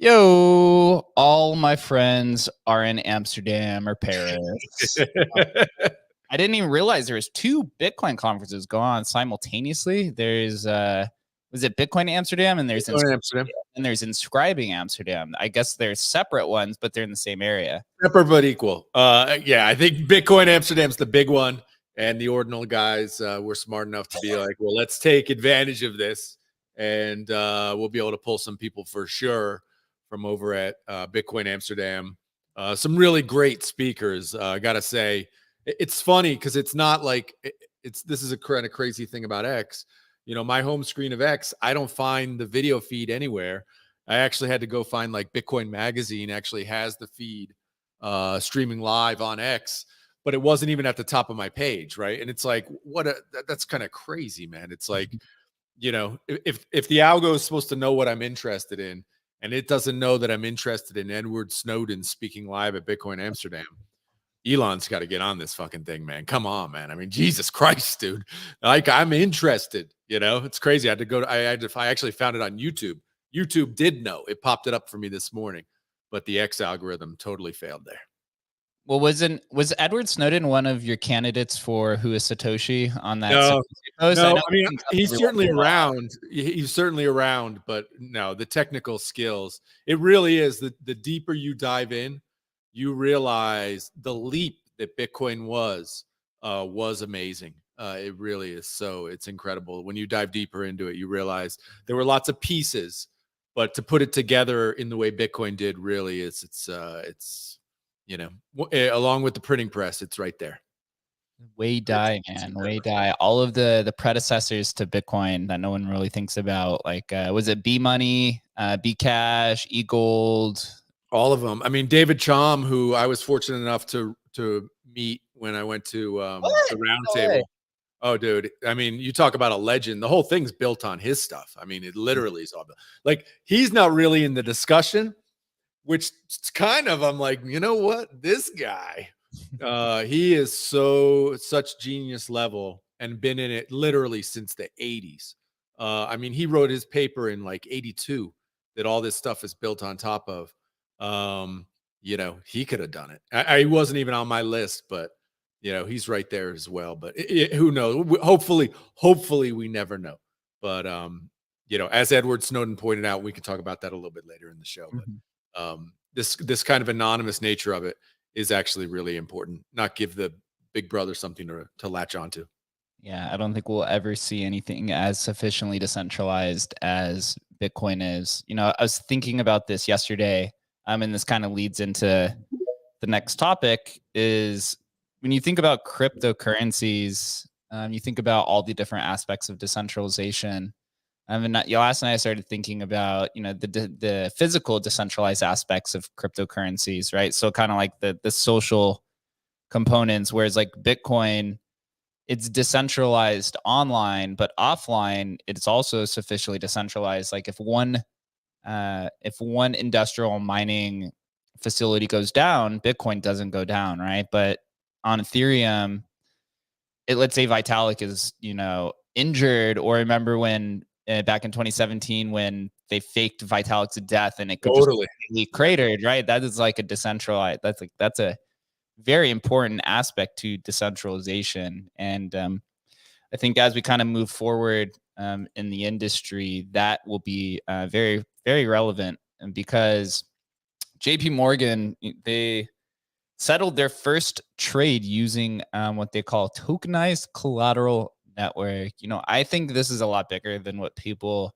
Yo, all my friends are in Amsterdam or Paris. I didn't even realize there was two Bitcoin conferences going on simultaneously. There's was it Bitcoin Amsterdam and Amsterdam. and there's Inscribing Amsterdam. I guess they're separate ones, but they're in the same area. Separate but equal. Yeah, I think Bitcoin Amsterdam's the big one, and the ordinal guys were smart enough to be like, well, let's take advantage of this, and we'll be able to pull some people for sure from over at Bitcoin Amsterdam. Some really great speakers. I gotta say, it's funny because it's not like this is a kind of crazy thing about X. You know, my home screen of X, I don't find the video feed anywhere. I actually had to go find like Bitcoin Magazine actually has the feed streaming live on X, but it wasn't even at the top of my page, right? And it's like, that's kind of crazy, man. It's like, you know, if the algo is supposed to know what I'm interested in, and it doesn't know that I'm interested in Edward Snowden speaking live at Bitcoin Amsterdam, Elon's got to get on this fucking thing, man. Come on, man. I mean, Jesus Christ, dude. Like, I'm interested. You know, it's crazy. I had to go. I actually found it on YouTube. YouTube did know. It popped it up for me this morning, but the X algorithm totally failed there. Well, was Edward Snowden one of your candidates for who is Satoshi on that? No, post? no. I mean, he's certainly around. He's certainly around, but no, the technical skills. It really is. The deeper you dive in, you realize the leap that Bitcoin was amazing. It really is. So it's incredible. When you dive deeper into it, you realize there were lots of pieces, but to put it together in the way Bitcoin did really is, it's, you know, along with the printing press, it's right there. Way die, man. Way die. All of the predecessors to Bitcoin that no one really thinks about, like was it B Money, B Cash, E Gold? All of them. I mean, David Chaum, who I was fortunate enough to meet when I went to the roundtable. Oh, dude. I mean, you talk about a legend. The whole thing's built on his stuff. I mean, it literally is all like, he's not really in the discussion, which kind of, I'm like, you know what? This guy, he is such genius level and been in it literally since the 80s. I mean, he wrote his paper in like 82 that all this stuff is built on top of. You know, he could have done it. I wasn't even on my list, but you know, he's right there as well. But who knows? Hopefully we never know. But you know, as Edward Snowden pointed out, we can talk about that a little bit later in the show. But this kind of anonymous nature of it is actually really important. Not give the big brother something to latch onto. Yeah, I don't think we'll ever see anything as sufficiently decentralized as Bitcoin is. You know, I was thinking about this yesterday, and this kind of leads into the next topic is when you think about cryptocurrencies, you think about all the different aspects of decentralization. And last night I started thinking about, you know, the physical decentralized aspects of cryptocurrencies, right? So kind of like the social components, whereas like Bitcoin, it's decentralized online, but offline, it's also sufficiently decentralized. Like if one industrial mining facility goes down, Bitcoin doesn't go down, right? But on Ethereum, let's say Vitalik is, you know, injured, or remember when back in 2017 when they faked Vitalik's death and it could totally just cratered, right? That is like a decentralized. That's a very important aspect to decentralization, and I think as we kind of move forward in the industry, that will be very, very relevant. And because JPMorgan, they settled their first trade using what they call tokenized collateral network. You know, I think this is a lot bigger than what people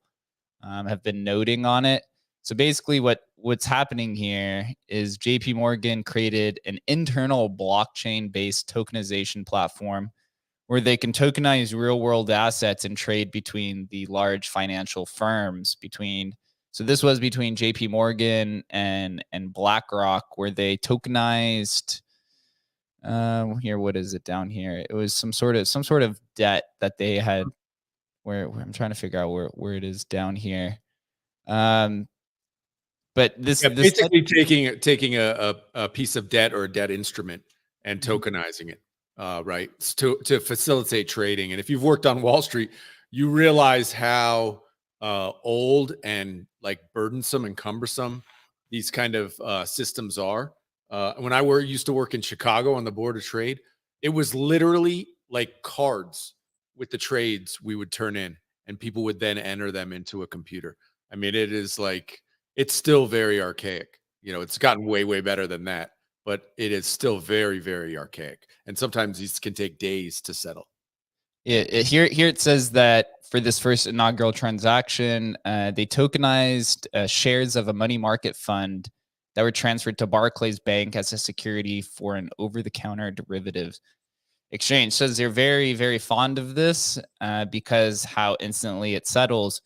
have been noting on it. So basically what's happening here is JPMorgan created an internal blockchain-based tokenization platform where they can tokenize real-world assets and trade between the large financial firms. So this was between JPMorgan and BlackRock, where they tokenized here, what is it down here? It was some sort of debt that they had, where I'm trying to figure out where it is down here. But this basically taking a piece of debt or a debt instrument and tokenizing it, right, to facilitate trading. And if you've worked on Wall Street, you realize how old and like burdensome and cumbersome these kind of systems are. When I used to work in Chicago on the Board of Trade, it was literally like cards with the trades we would turn in, and people would then enter them into a computer. I mean, it is like, it's still very archaic. It's gotten way, way better than that, but it is still very, very archaic. And sometimes these can take days to settle. Here it says that for this first inaugural transaction, they tokenized shares of a money market fund that were transferred to Barclays Bank as a security for an over-the-counter derivatives exchange. Says they're very, very fond of this because how instantly it settles.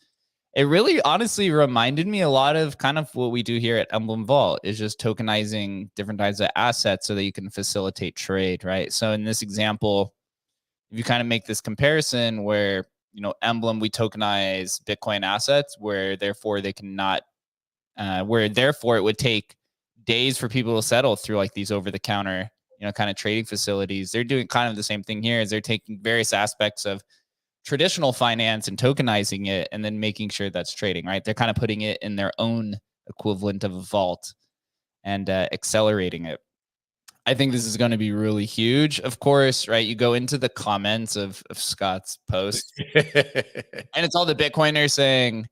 It really honestly reminded me a lot of kind of what we do here at Emblem Vault, is just tokenizing different types of assets so that you can facilitate trade, right? So in this example, if you kind of make this comparison where, Emblem, we tokenize Bitcoin assets where therefore they cannot, where therefore it would take days for people to settle through like these over the counter, kind of trading facilities. They're doing kind of the same thing here, is they're taking various aspects of traditional finance and tokenizing it and then making sure that's trading, right? They're kind of putting it in their own equivalent of a vault and accelerating it. I think this is going to be really huge. Of course, right? You go into the comments of Scott's post, and it's all the Bitcoiners saying,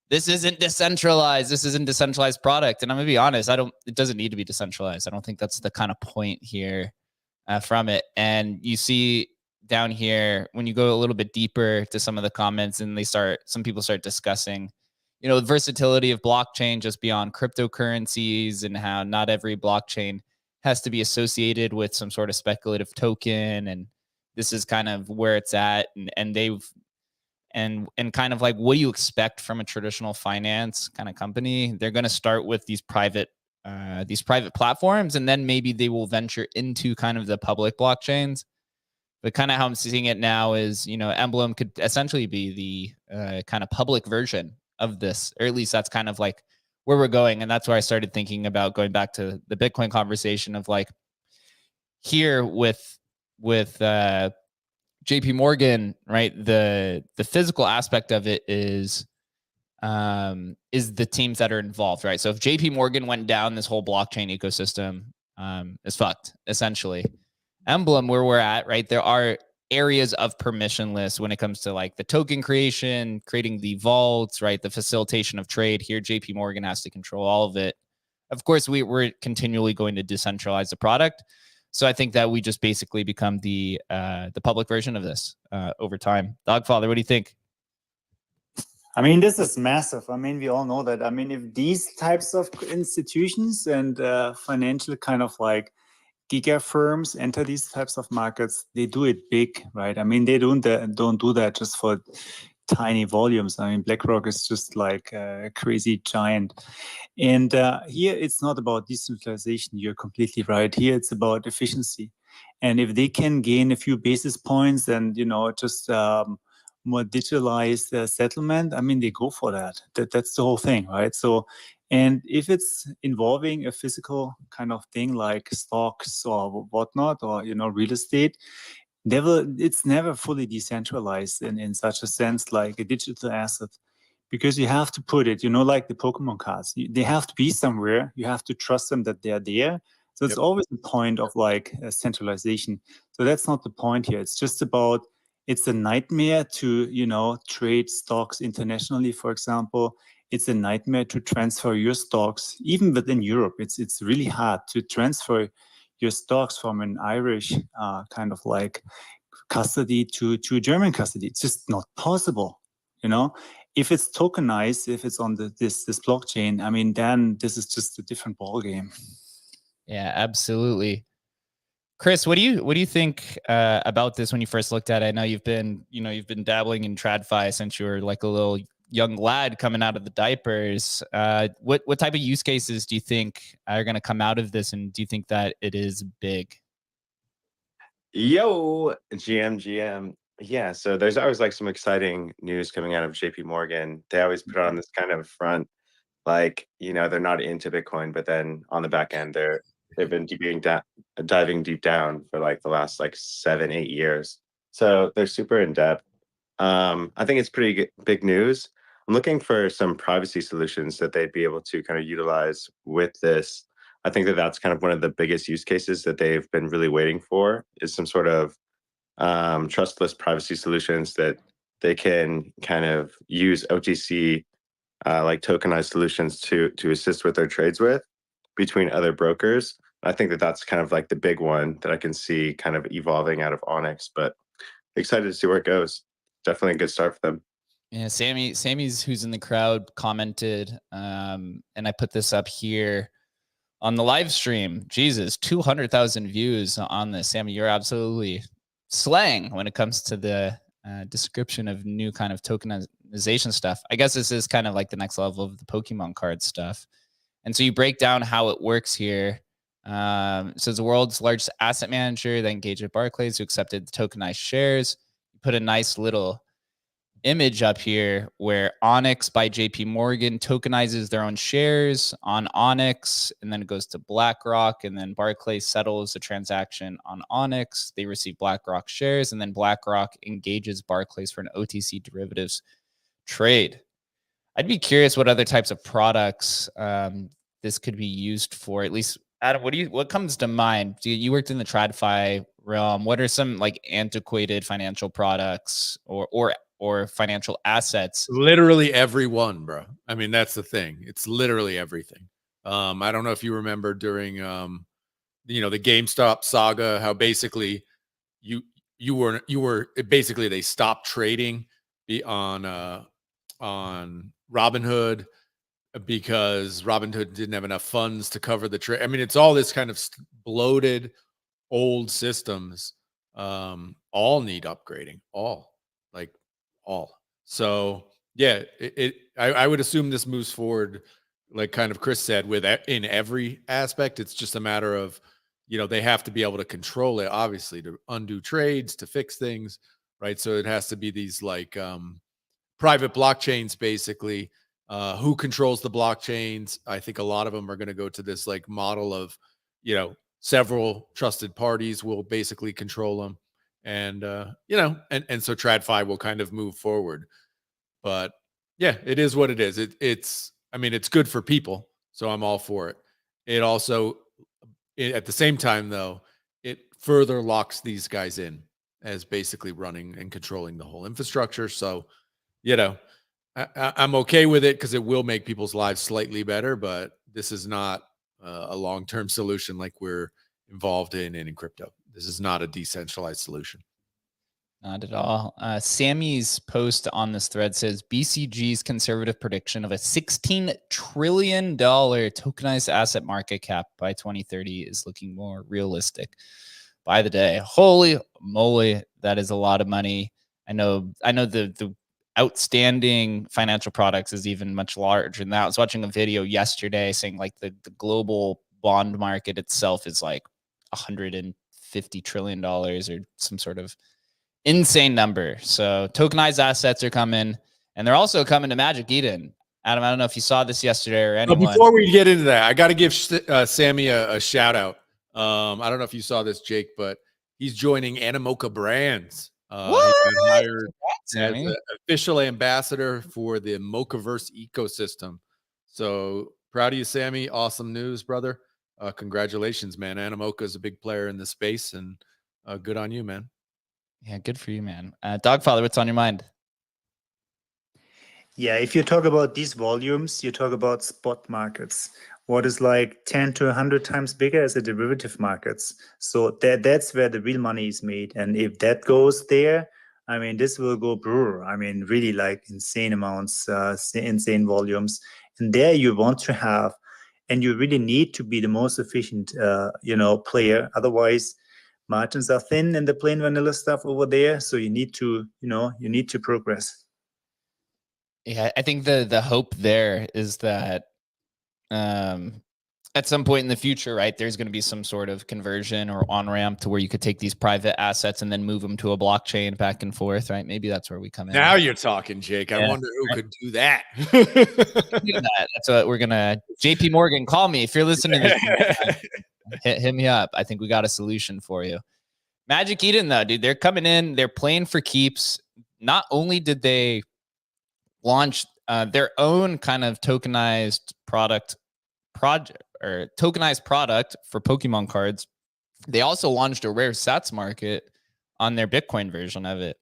this isn't decentralized. This isn't decentralized product. And I'm going to be honest, it doesn't need to be decentralized. I don't think that's the kind of point here from it. And you see down here, when you go a little bit deeper to some of the comments, and some people start discussing, the versatility of blockchain just beyond cryptocurrencies, and how not every blockchain has to be associated with some sort of speculative token. And this is kind of where it's at. And kind of like, what do you expect from a traditional finance kind of company? They're going to start with these private platforms, and then maybe they will venture into kind of the public blockchains. But kind of how I'm seeing it now is, Emblem could essentially be the kind of public version of this, or at least that's kind of like where we're going. And that's where I started thinking about going back to the Bitcoin conversation of like, here with JPMorgan, right? The physical aspect of it is the teams that are involved, right? So if JPMorgan went down, this whole blockchain ecosystem is fucked, essentially. Emblem, where we're at, right? There are areas of permissionless when it comes to like the token creation, creating the vaults, right? The facilitation of trade. Here, JPMorgan has to control all of it. Of course, we're continually going to decentralize the product. So I think that we just basically become the public version of this over time. Dogfather, what do you think? I mean, this is massive. I mean, we all know that. I mean, if these types of institutions and financial kind of like giga firms enter these types of markets, they do it big, right? I mean, they don't do that just for tiny volumes. I mean, BlackRock is just like a crazy giant. And here it's not about decentralization. You're completely right. Here it's about efficiency. And if they can gain a few basis points and, just more digitalized settlement, I mean, they go for that. That's the whole thing, right? So, and if it's involving a physical kind of thing like stocks or whatnot, or, real estate, it's never fully decentralized in such a sense, like a digital asset, because you have to put it, like the Pokemon cards, they have to be somewhere. You have to trust them that they're there. So it's always the point of like centralization. So that's not the point here. It's just about, it's a nightmare to, trade stocks internationally, for example. It's a nightmare to transfer your stocks, even within Europe. It's really hard to transfer your stocks from an Irish kind of like custody to German custody. It's just not possible, If it's tokenized, if it's on this blockchain, I mean, then this is just a different ballgame. Yeah, absolutely. Chris, what do you think about this when you first looked at it? I know you've been dabbling in TradFi since you were like a little young lad coming out of the diapers. What type of use cases do you think are going to come out of this, and do you think that it is big? Yo, GM. Yeah, so there's always like some exciting news coming out of JPMorgan. They always put on this kind of front, like, they're not into Bitcoin, but then on the back end, they've been diving deep down for like the last like 7-8 years. So they're super in depth. I think it's pretty big news. I'm looking for some privacy solutions that they'd be able to kind of utilize with this. I think that that's kind of one of the biggest use cases that they've been really waiting for is some sort of trustless privacy solutions that they can kind of use OTC like tokenized solutions to assist with their trades with between other brokers. I think that that's kind of like the big one that I can see kind of evolving out of Onyx, but excited to see where it goes. Definitely a good start for them. Yeah, Sammy's who's in the crowd commented, and I put this up here on the live stream. Jesus, 200,000 views on this. Sammy, you're absolutely slaying when it comes to the description of new kind of tokenization stuff. I guess this is kind of like the next level of the Pokemon card stuff. And so you break down how it works here. So it's the world's largest asset manager that engaged with Barclays, who accepted the tokenized shares. You put a nice little image up here where Onyx by JPMorgan tokenizes their own shares on Onyx, and then it goes to BlackRock, and then Barclays settles the transaction on Onyx. They receive BlackRock shares, and then BlackRock engages Barclays for an OTC derivatives trade. I'd be curious what other types of products this could be used for. At least, Adam, what comes to mind? You worked in the TradFi realm. What are some like antiquated financial products or financial assets? Literally every one, bro. I mean, that's the thing. It's literally everything. I don't know if you remember during the GameStop saga, how basically you were basically they stopped trading on Robinhood because Robinhood didn't have enough funds to cover the trade. I mean, it's all this kind of bloated old systems. All need upgrading. All. So yeah, I would assume this moves forward, like kind of Chris said, with in every aspect. It's just a matter of, they have to be able to control it, obviously, to undo trades, to fix things, right? So it has to be these like private blockchains, basically. Who controls the blockchains? I think a lot of them are going to go to this like model of, several trusted parties will basically control them. And and so TradFi will kind of move forward. But yeah, it is what it is. It's good for people, so I'm all for it. It also, at the same time though, it further locks these guys in as basically running and controlling the whole infrastructure. So I'm okay with it because it will make people's lives slightly better, but this is not a long-term solution like we're involved in crypto. This is not a decentralized solution. Not at all. Sammy's post on this thread says BCG's conservative prediction of a $16 trillion tokenized asset market cap by 2030 is looking more realistic by the day. Holy moly, that is a lot of money. I know the outstanding financial products is even much larger than that. I was watching a video yesterday saying like the global bond market itself is like $150 trillion or some sort of insane number. So tokenized assets are coming, and they're also coming to Magic Eden. Adam, I don't know if you saw this yesterday or anyone. But before we get into that, I got to give Sammy a shout out. I don't know if you saw this, Jake, but he's joining Animoca Brands. He got hired as an official ambassador for the Mochaverse ecosystem. So proud of you, Sammy. Awesome news, brother. Congratulations, man. Animoca is a big player in this space, and good on you, man. Yeah, good for you, man. Dogfather, what's on your mind? Yeah, if you talk about these volumes, you talk about spot markets. What is like 10 to 100 times bigger as the derivative markets. So that's where the real money is made. And if that goes there, I mean, this will go brr. I mean, really like insane amounts, insane volumes. And there you want to have, and you really need to be the most efficient, player. Otherwise, margins are thin in the plain vanilla stuff over there. So you need to, you need to progress. Yeah, I think the hope there is that at some point in the future, right, there's going to be some sort of conversion or on-ramp to where you could take these private assets and then move them to a blockchain back and forth, right? Maybe that's where we come in. Now you're talking, Jake. I wonder who could do that. That's what we're going to... JPMorgan, call me. If you're listening to this, hit me up. I think we got a solution for you. Magic Eden, though, dude, they're coming in. They're playing for keeps. Not only did they launch their own kind of tokenized product for Pokemon cards. They also launched a rare sats market on their Bitcoin version of it.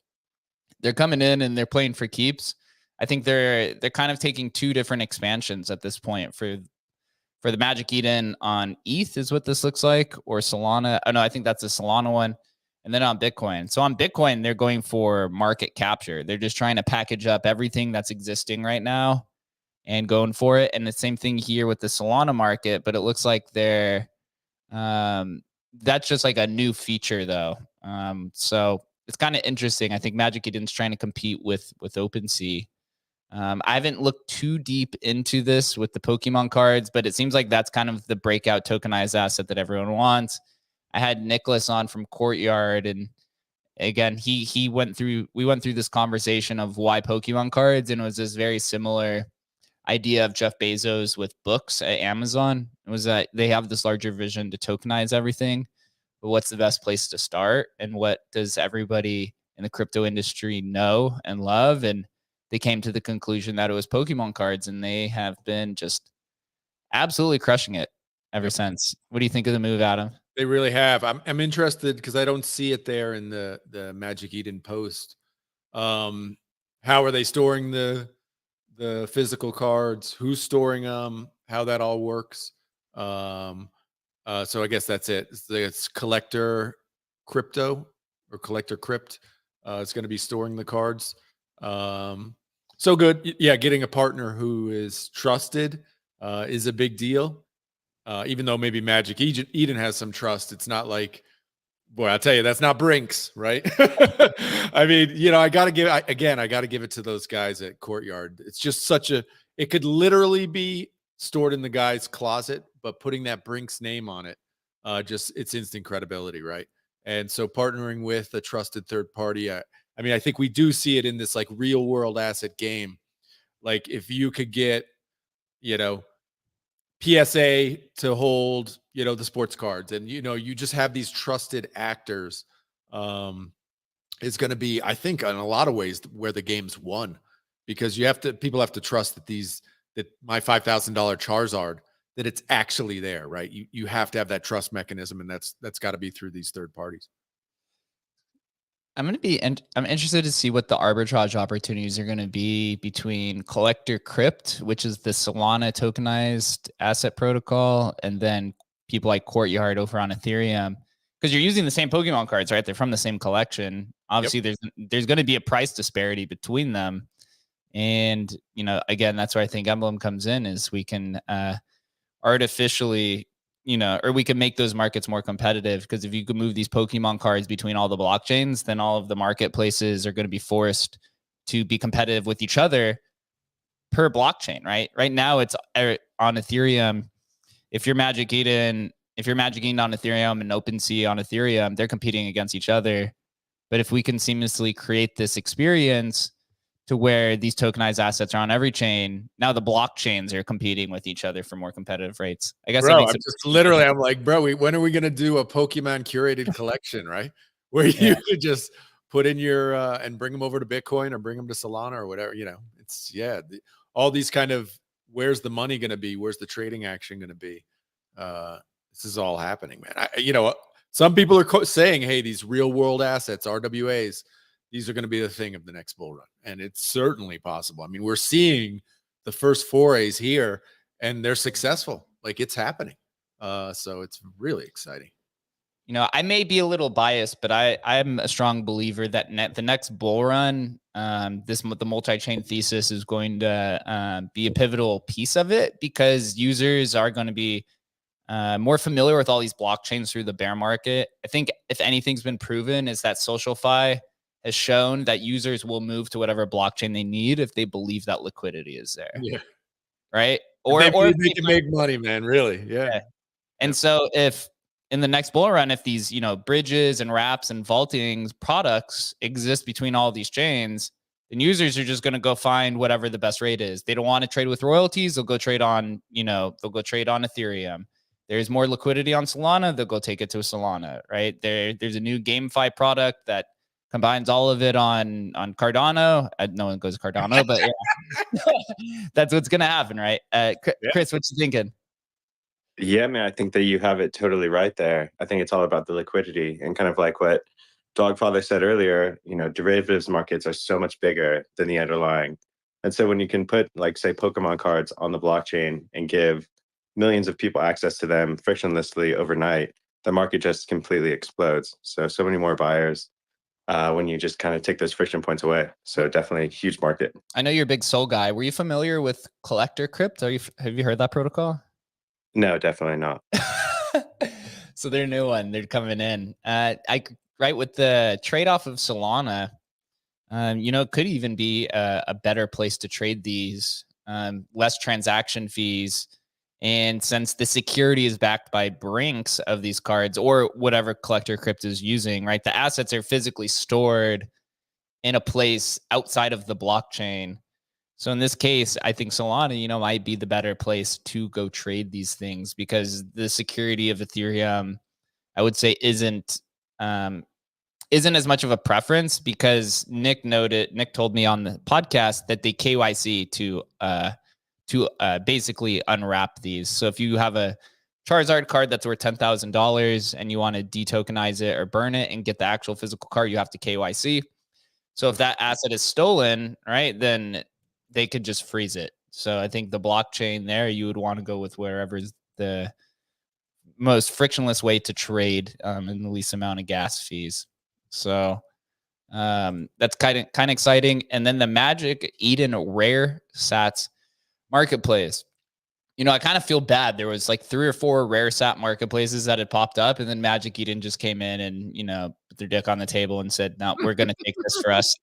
They're coming in and they're playing for keeps. I think they're kind of taking two different expansions at this point for the Magic Eden on ETH is what this looks like, or Solana. Oh no, I think that's a Solana one. And then on Bitcoin. So on Bitcoin, they're going for market capture. They're just trying to package up everything that's existing right now and going for it. And the same thing here with the Solana market, but it looks like they're that's just like a new feature though. So it's kind of interesting. I think Magic Eden's trying to compete with OpenSea. I haven't looked too deep into this with the Pokemon cards, but it seems like that's kind of the breakout tokenized asset that everyone wants. I had Nicholas on from Courtyard, and again, we went through this conversation of why Pokemon cards, and it was this very similar idea of Jeff Bezos with books at Amazon. It was that they have this larger vision to tokenize everything, but what's the best place to start, and what does everybody in the crypto industry know and love? And they came to the conclusion that it was Pokemon cards, and they have been just absolutely crushing it ever since. What do you think of the move, Adam? They really have. I'm interested because I don't see it there in the Magic Eden post. How are they storing the physical cards? Who's storing them? How that all works? So I guess that's it. It's Collector Crypto or Collector Crypt. It's going to be storing the cards. So good. Yeah, getting a partner who is trusted is a big deal. Even though maybe Magic Eden has some trust, it's not like, boy, I'll tell you, that's not Brinks, right? I mean, I got to give it to those guys at Courtyard. It's just it could literally be stored in the guy's closet, but putting that Brinks name on it, it's instant credibility, right? And so partnering with a trusted third party, I mean, I think we do see it in this like real world asset game. Like if you could get, PSA to hold, the sports cards, and you just have these trusted actors. It's going to be, I think, in a lot of ways where the game's won, because people have to trust that my $5,000 Charizard, that it's actually there, right? You have to have that trust mechanism, and that's got to be through these third parties. I'm interested to see what the arbitrage opportunities are going to be between Collector Crypt, which is the Solana tokenized asset protocol, and then people like Courtyard over on Ethereum, because you're using the same Pokemon cards, right? They're from the same collection. Obviously, there's going to be a price disparity between them, and again, that's where I think Emblem comes in, is we can artificially, or we can make those markets more competitive, because if you could move these Pokemon cards between all the blockchains, then all of the marketplaces are going to be forced to be competitive with each other per blockchain, right? Right now it's on Ethereum. If you're Magic Eden on Ethereum and OpenSea on Ethereum, they're competing against each other. But if we can seamlessly create this experience to where these tokenized assets are on every chain, now the blockchains are competing with each other for more competitive rates. I guess I'm like, bro, when are we going to do a Pokemon curated collection, right? Where you could just put in your and bring them over to Bitcoin or bring them to Solana or whatever. It's all these kind of, where's the money going to be? Where's the trading action going to be? This is all happening, man. Some people are saying, hey, these real world assets, RWAs, these are going to be the thing of the next bull run. And it's certainly possible. I mean, we're seeing the first forays here, and they're successful. Like, it's happening. So it's really exciting. I may be a little biased, but I'm a strong believer that the next bull run, the multi-chain thesis is going to be a pivotal piece of it, because users are going to be more familiar with all these blockchains through the bear market. I think if anything's been proven, is that SocialFi has shown that users will move to whatever blockchain they need if they believe that liquidity is there. Yeah. Right. Or they can make money, man. Really. Yeah. And so if in the next bull run, if these, bridges and wraps and vaulting products exist between all these chains, then users are just going to go find whatever the best rate is. They don't want to trade with royalties. They'll go trade on, Ethereum. There's more liquidity on Solana. They'll go take it to Solana, right? There's a new GameFi product that combines all of it on Cardano. No one goes Cardano, but yeah. That's what's gonna happen, right? Chris, what you thinking? Yeah, man, I think that you have it totally right there. I think it's all about the liquidity and kind of like what Dogfather said earlier, derivatives markets are so much bigger than the underlying. And so when you can put, like, say, Pokemon cards on the blockchain and give millions of people access to them frictionlessly overnight, the market just completely explodes. So many more buyers when you just kind of take those friction points away. So definitely a huge market. I know you're a big Sol guy. Were you familiar with Collector Crypt? Have you heard that protocol? No, definitely not. So they're a new one. They're coming in. Right with the trade-off of Solana, it could even be a better place to trade these, less transaction fees. And since the security is backed by Brinks of these cards or whatever Collector Crypt is using, right? The assets are physically stored in a place outside of the blockchain. So in this case, I think Solana, might be the better place to go trade these things because the security of Ethereum, I would say, isn't as much of a preference because Nick told me on the podcast that they KYC to basically unwrap these. So if you have a Charizard card that's worth $10,000 and you want to detokenize it or burn it and get the actual physical card, you have to KYC. So if that asset is stolen, right, then they could just freeze it. So I think the blockchain there, you would want to go with wherever's the most frictionless way to trade and the least amount of gas fees. So that's kind of exciting. And then the Magic Eden Rare Sats marketplace. I kind of feel bad. There was like 3 or 4 rare sat marketplaces that had popped up, and then Magic Eden just came in and, put their dick on the table and said, no, we're going to take this for us.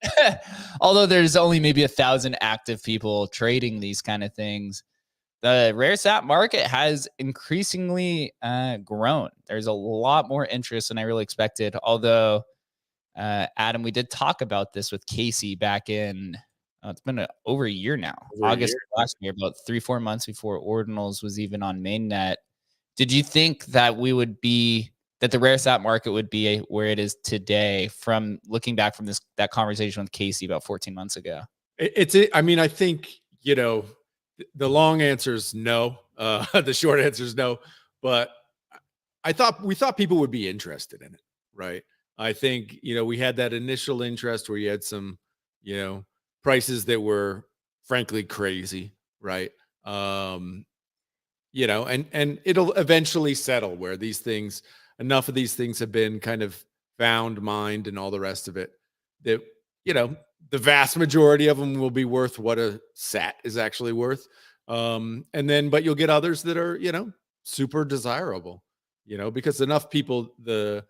Although there's only maybe 1,000 active people trading these kind of things. The rare sat market has increasingly grown. There's a lot more interest than I really expected. Although, Adam, we did talk about this with Casey back in, it's been over a year now, August last year, about 3-4 months before Ordinals was even on mainnet. Did you think that that the rare sat market would be where it is today from looking back from that conversation with Casey about 14 months ago? I think, the long answer is no. The short answer is no. But we thought people would be interested in it, right? I think, we had that initial interest where you had some, prices that were frankly crazy, right? And it'll eventually settle where enough of these things have been kind of found, mined, and all the rest of it that, the vast majority of them will be worth what a sat is actually worth. But you'll get others that are, super desirable, because enough people, the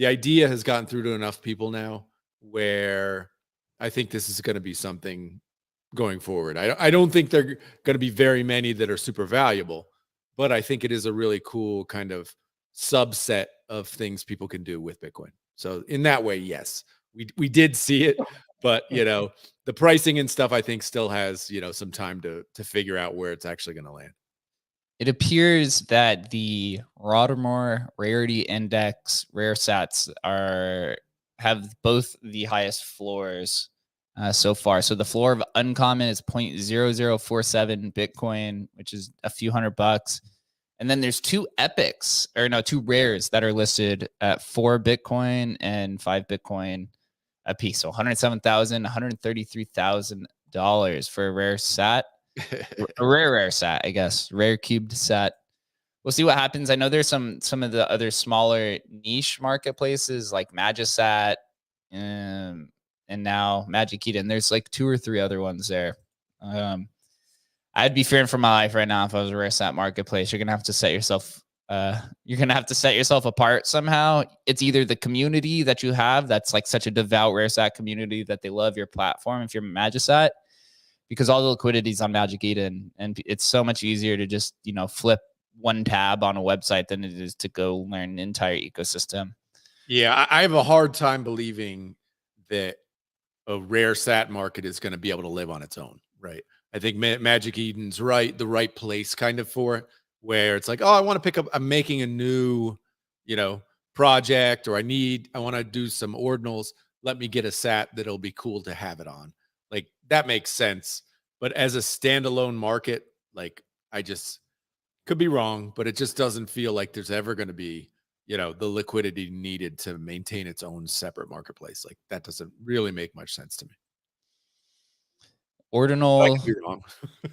idea has gotten through to enough people now where I think this is going to be something going forward. I don't think there are going to be very many that are super valuable, but I think it is a really cool kind of subset of things people can do with Bitcoin. So in that way, yes, we did see it, but the pricing and stuff I think still has, some time to figure out where it's actually going to land. It appears that the Rotterdam Rarity Index rare sats have both the highest floors so far. So the floor of uncommon is 0.0047 Bitcoin, which is a few $100. And then there's 2 rares that are listed at 4 Bitcoin and 5 Bitcoin a piece. So $107,000, $133,000 for a rare sat. A rare sat, I guess. Rare cubed sat. We'll see what happens. I know there's some of the other smaller niche marketplaces like Magisat and now Magic Eden. There's like 2 or 3 other ones there. I'd be fearing for my life right now if I was a rare sat marketplace. You're gonna have to set yourself apart somehow. It's either the community that you have that's like such a devout rare sat community that they love your platform if you're Magisat, because all the liquidity is on Magic Eden, and it's so much easier to just flip one tab on a website than it is to go learn an entire ecosystem. Yeah, I have a hard time believing that a rare sat market is going to be able to live on its own, right? I think Magic Eden's the right place kind of for it, where it's like, oh, I want to pick up, I'm making a new, project, or I want to do some ordinals. let me get a sat that'll be cool to have it on. Like that makes sense. But as a standalone market, like I just could be wrong, but it just doesn't feel like there's ever going to be, the liquidity needed to maintain its own separate marketplace. Like that doesn't really make much sense to me. I Ordinal, could be wrong.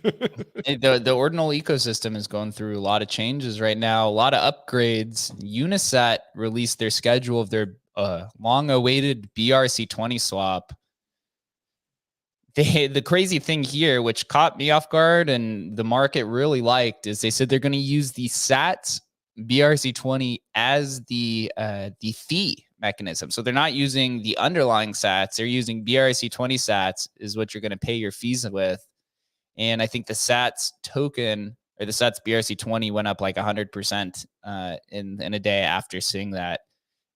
the ordinal ecosystem is going through a lot of changes right now, a lot of upgrades. Unisat released their schedule of their long-awaited BRC20 swap. The crazy thing here, which caught me off guard and the market really liked, is they said they're going to use the SATs BRC20 as the fee mechanism. So they're not using the underlying SATs; they're using BRC20 SATs is what you're going to pay your fees with. And I think the SATs token or the SATs BRC20 went up like 100% in a day after seeing that,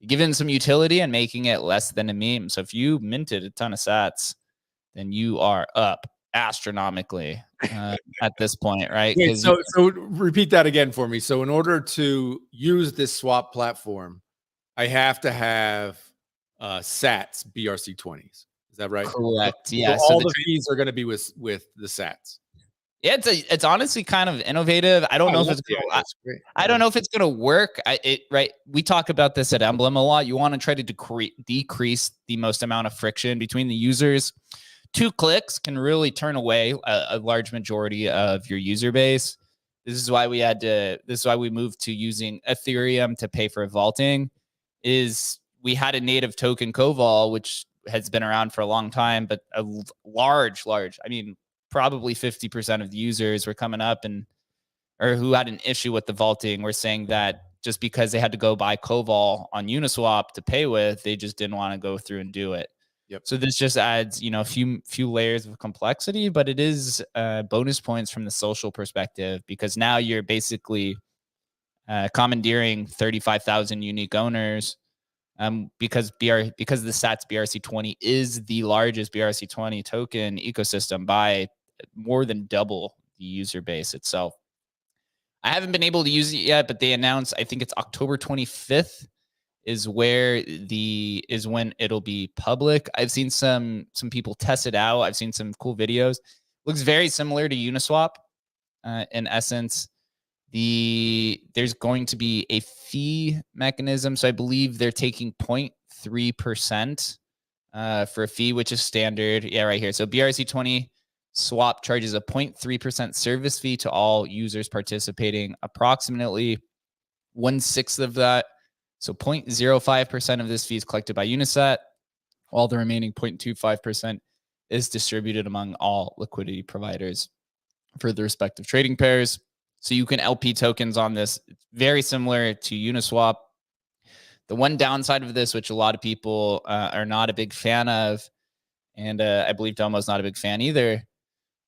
giving some utility and making it less than a meme. So if you minted a ton of SATs, then you are up astronomically at this point, right? Wait, so repeat that again for me. So in order to use this swap platform, I have to have SATs BRC20s. Is that right? Correct. So Yeah. all the fees are going to be with the SATs. Yeah, it's honestly kind of innovative. I don't know if it's I don't know if it's gonna work. Right. We talk about this at Emblem a lot. You want to try to decrease the most amount of friction between the users. 2 clicks can really turn away a large majority of your user base. This is why we moved to using Ethereum to pay for vaulting. Is we had a native token Covol, which has been around for a long time, but a large, I mean, probably 50% of the users were coming up or who had an issue with the vaulting were saying that just because they had to go buy Covol on Uniswap to pay with, they just didn't want to go through and do it. Yep. So this just adds, a few layers of complexity, but it is bonus points from the social perspective, because now you're basically commandeering 35,000 unique owners. Because the SATs BRC20 is the largest BRC20 token ecosystem by more than double the user base itself. I haven't been able to use it yet, but they announced, I think it's October 25th is when it'll be public. I've seen some people test it out. I've seen some cool videos. Looks very similar to Uniswap in essence. There's going to be a fee mechanism. So I believe they're taking 0.3% for a fee, which is standard. Yeah, right here. So BRC20 swap charges a 0.3% service fee to all users participating, approximately 1/6 of that. So 0.05% of this fee is collected by Unisat, while the remaining 0.25% is distributed among all liquidity providers for the respective trading pairs. So you can LP tokens on this. It's very similar to Uniswap. The one downside of this, which a lot of people are not a big fan of, and I believe Domo's not a big fan either,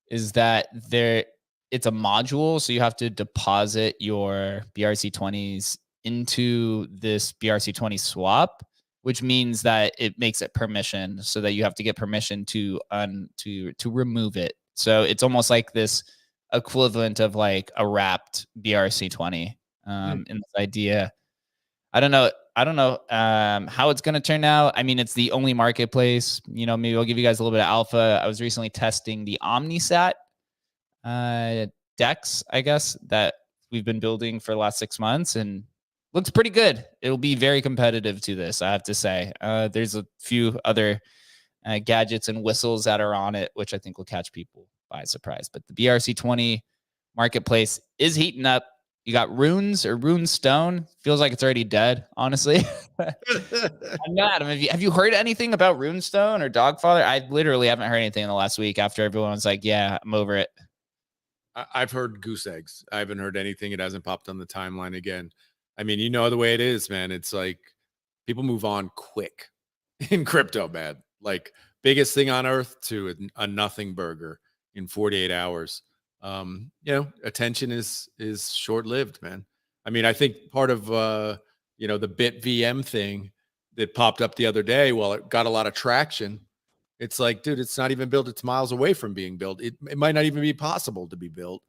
is that it's a module. So you have to deposit your BRC20s into this BRC20 swap, which means that it makes it permission, so that you have to get permission to remove it. So it's almost like this equivalent of like a wrapped BRC20 in this idea. I don't know how it's going to turn out. I mean, it's the only marketplace. Maybe I'll give you guys a little bit of alpha. I was recently testing the OmniSat DEX, I guess, that we've been building for the last 6 months, and looks pretty good. It'll be very competitive to this, I have to say. There's a few other gadgets and whistles that are on it, which I think will catch people by surprise. But the BRC20 marketplace is heating up. You got Runes or Runestone. Feels like it's already dead, honestly. I'm not. Have you heard anything about Runestone or Dogfather? I literally haven't heard anything in the last week after everyone was like, yeah, I'm over it. I've heard goose eggs. I haven't heard anything. It hasn't popped on the timeline again. I mean, the way it is, man. It's like people move on quick in crypto, man. Like biggest thing on earth to a nothing burger in 48 hours. Attention is short-lived, man. I mean, I think part of the BitVM thing that popped up the other day, well, it got a lot of traction. It's like, dude, it's not even built. It's miles away from being built. It might not even be possible to be built.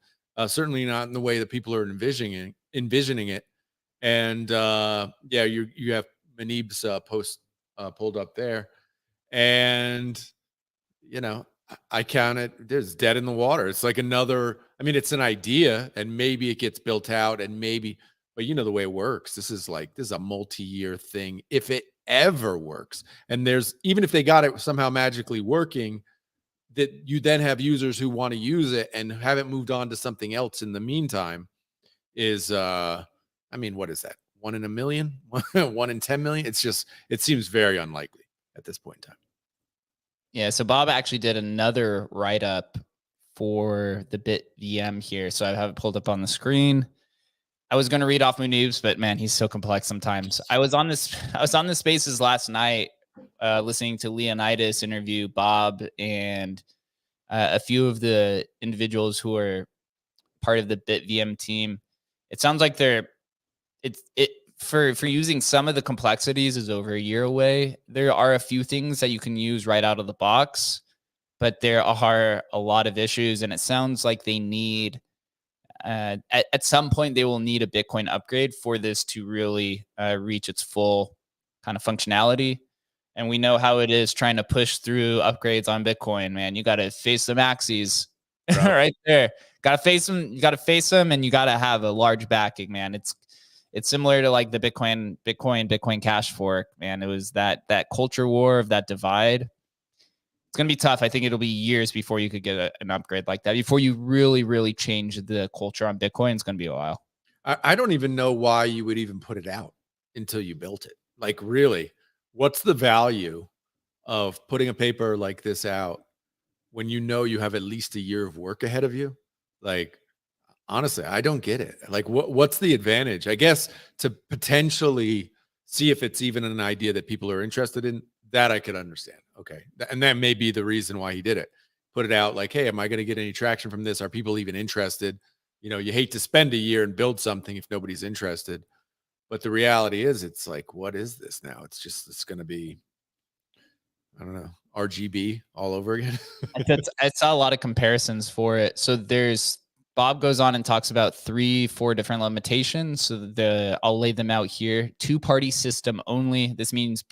Certainly not in the way that people are envisioning it. And you have Manib's post pulled up there. And, I count it, there's dead in the water. It's like it's an idea and maybe it gets built out and but the way it works, this is a multi-year thing. If it ever works, and even if they got it somehow magically working, that you then have users who want to use it and haven't moved on to something else in the meantime is, what is that? 1 in a million, 1 in 10 million. It seems very unlikely at this point in time. Yeah, so Bob actually did another write-up for the BitVM here. So I have it pulled up on the screen. I was going to read off Munib's, but man, he's so complex sometimes. I was on the Spaces last night, listening to Leonidas interview Bob and a few of the individuals who are part of the BitVM team. It sounds like for using some of the complexities is over a year away. There are a few things that you can use right out of the box, but there are a lot of issues, and it sounds like they need at some point they will need a Bitcoin upgrade for this to really reach its full kind of functionality. And we know how it is trying to push through upgrades on Bitcoin, man. You got to face the maxis right there. Got to face them. You got to face them, and you got to have a large backing, man. It's similar to like the Bitcoin Cash fork, man. It was that culture war of that divide. It's going to be tough. I think it'll be years before you could get an upgrade like that. Before you really, really change the culture on Bitcoin, it's going to be a while. I don't even know why you would even put it out until you built it. Like, really, what's the value of putting a paper like this out when you have at least a year of work ahead of you? Like, honestly, I don't get it. Like, what's the advantage? I guess to potentially see if it's even an idea that people are interested in, that I could understand. Okay. And that may be the reason why he did it. Put it out like, hey, am I going to get any traction from this? Are people even interested? You hate to spend a year and build something if nobody's interested. But the reality is, it's like, what is this now? It's going to be, I don't know, RGB all over again. I saw a lot of comparisons for it. So Bob goes on and talks about 3-4 different limitations. So I'll lay them out here. 2-party system only. This means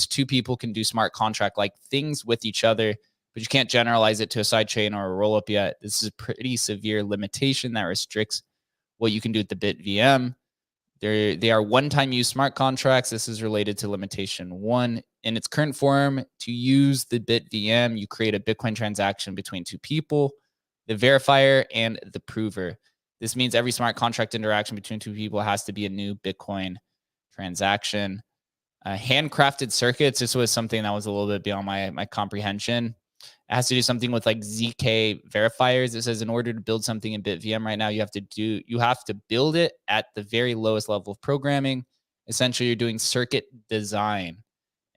two people can do smart contract like things with each other, but you can't generalize it to a sidechain or a rollup yet. This is a pretty severe limitation that restricts what you can do with the BitVM. They are one-time use smart contracts. This is related to limitation 1. In its current form, to use the BitVM, you create a Bitcoin transaction between two people, the verifier and the prover. This means every smart contract interaction between two people has to be a new Bitcoin transaction. Handcrafted circuits. This was something that was a little bit beyond my comprehension. It has to do something with like ZK verifiers. It says in order to build something in BitVM right now, you have to build it at the very lowest level of programming. Essentially, you're doing circuit design,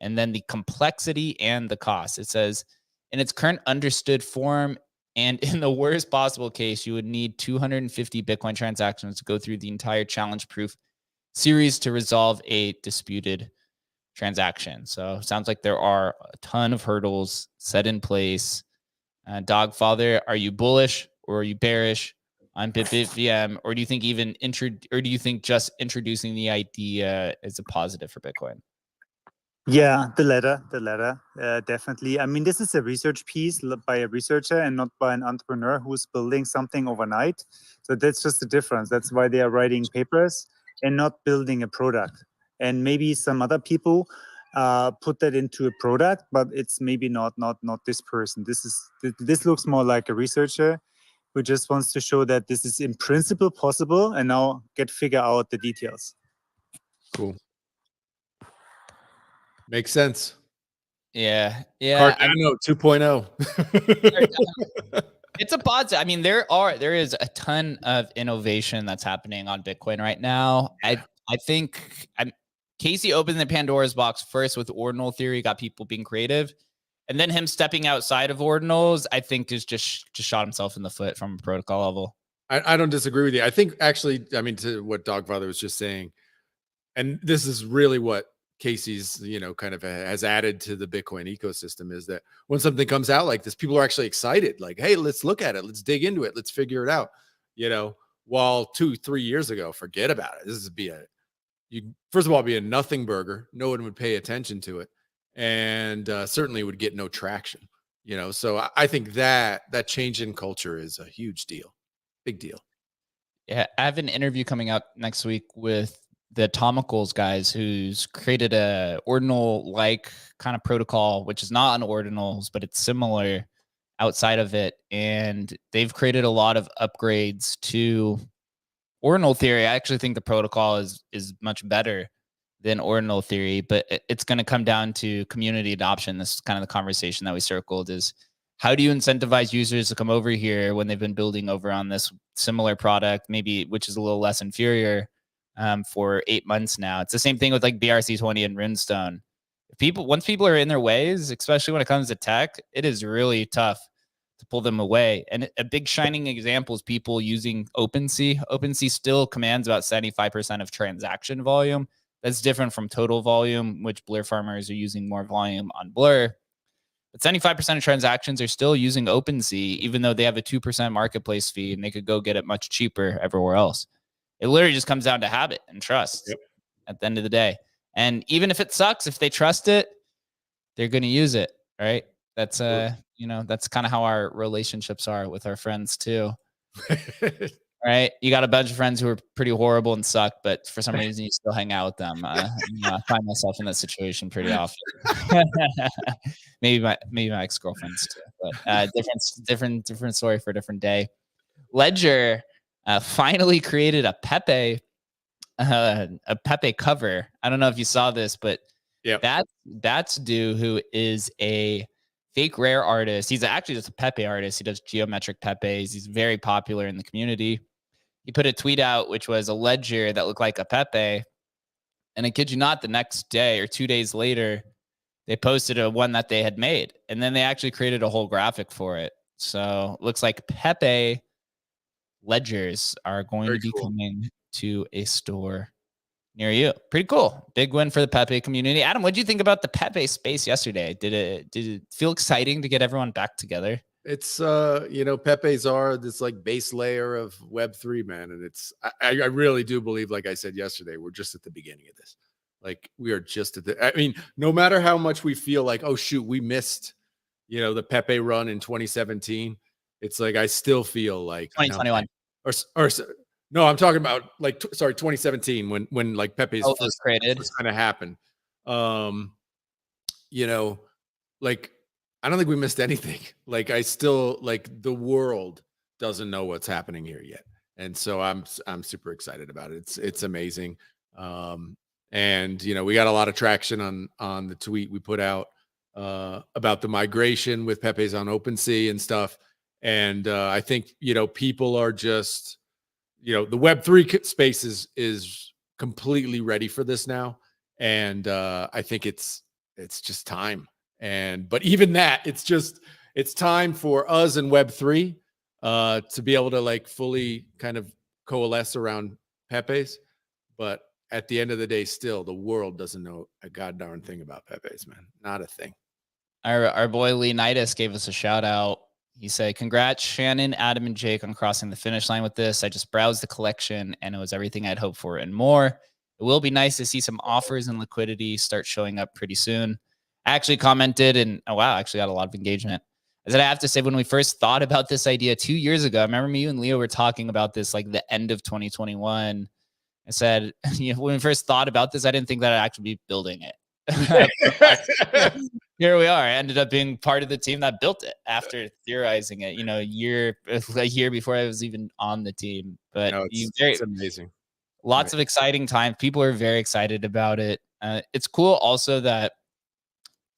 and then the complexity and the cost. It says in its current understood form, and in the worst possible case, you would need 250 Bitcoin transactions to go through the entire challenge proof series to resolve a disputed transaction. So sounds like there are a ton of hurdles set in place. Dogfather, are you bullish or are you bearish on BitVM, or do you think just introducing the idea is a positive for Bitcoin? Yeah, the latter, definitely. I mean, this is a research piece by a researcher and not by an entrepreneur who's building something overnight. So that's just the difference. That's why they are writing papers and not building a product. And maybe some other people put that into a product, but it's maybe not this person. This looks more like a researcher who just wants to show that this is in principle possible, and now figure out the details. Cool. Makes sense. Yeah. Cardano 2.0. It's a positive. I mean, there is a ton of innovation that's happening on Bitcoin right now. I think Casey opened the Pandora's box first with ordinal theory, got people being creative, and then him stepping outside of ordinals, I think is just shot himself in the foot from a protocol level. I don't disagree with you. I think actually, I mean, to what Dogfather was just saying, and this is really what Casey's, kind of has added to the Bitcoin ecosystem, is that when something comes out like this, people are actually excited. Like, hey, let's look at it. Let's dig into it. Let's figure it out. While 2-3 years ago, forget about it. This would be first of all, be a nothing burger. No one would pay attention to it. and certainly would get no traction. So I think that change in culture is a huge deal, big deal. Yeah, I have an interview coming up next week with the Atomicals guys, who's created a ordinal like kind of protocol, which is not on ordinals, but it's similar outside of it. And they've created a lot of upgrades to ordinal theory. I actually think the protocol is much better than ordinal theory, but it's going to come down to community adoption. This is kind of the conversation that we circled, is how do you incentivize users to come over here when they've been building over on this similar product, maybe which is a little less inferior, for 8 months now. It's the same thing with like BRC20 and Runestone. Once people are in their ways, especially when it comes to tech, it is really tough to pull them away. And a big shining example is people using OpenSea. OpenSea still commands about 75% of transaction volume. That's different from total volume, which Blur farmers are using more volume on Blur. But 75% of transactions are still using OpenSea, even though they have a 2% marketplace fee and they could go get it much cheaper everywhere else. It literally just comes down to habit and trust at the end of the day. And even if it sucks, if they trust it, they're going to use it, right? That's that's kind of how our relationships are with our friends too. Right? You got a bunch of friends who are pretty horrible and suck, but for some reason you still hang out with them. I find myself in that situation pretty often. maybe my ex-girlfriends too, but different story for a different day. Ledger finally created a Pepe cover. I don't know if you saw this, but that's Dude, who is a fake rare artist. He's actually just a Pepe artist. He does geometric Pepes. He's very popular in the community. He put a tweet out, which was a ledger that looked like a Pepe. And I kid you not, the next day or 2 days later, they posted a one that they had made. And then they actually created a whole graphic for it. So it looks like Pepe ledgers are going to be coming to a store near you. Pretty cool. Big win for the Pepe community. Adam, what did you think about the Pepe space yesterday? Did it feel exciting to get everyone back together? It's Pepe's are this like base layer of Web3, man, and I really do believe, like I said yesterday, we're just at the beginning of this. Like we are just I mean, no matter how much we feel like, oh shoot, we missed the Pepe run in 2017, it's like I still feel like 2021 or no, I'm talking about like 2017 when like Pepe's first created kind of happened. Like I don't think we missed anything. Like I still like the world doesn't know what's happening here yet. And so I'm super excited about it. It's amazing. And we got a lot of traction on the tweet we put out about the migration with Pepe's on OpenSea and stuff. And I think people are just the Web3 space is completely ready for this now. And I think it's just time. But even that, it's time for us in Web3 to be able to like fully kind of coalesce around Pepe's. But at the end of the day, still the world doesn't know a goddarn thing about Pepe's, man. Not a thing. Our boy Leonidas gave us a shout out. He said, "Congrats, Shannon, Adam, and Jake on crossing the finish line with this. I just browsed the collection and it was everything I'd hoped for and more. It will be nice to see some offers and liquidity start showing up pretty soon." I actually commented and I actually got a lot of engagement. I said, I have to say, when we first thought about this idea 2 years ago, I remember you and Leo were talking about this like the end of 2021. I said, when we first thought about this, I didn't think that I'd actually be building it. Here we are. I ended up being part of the team that built it after theorizing it, a year before I was even on the team. But it's amazing. Lots of exciting times. People are very excited about it. It's cool also that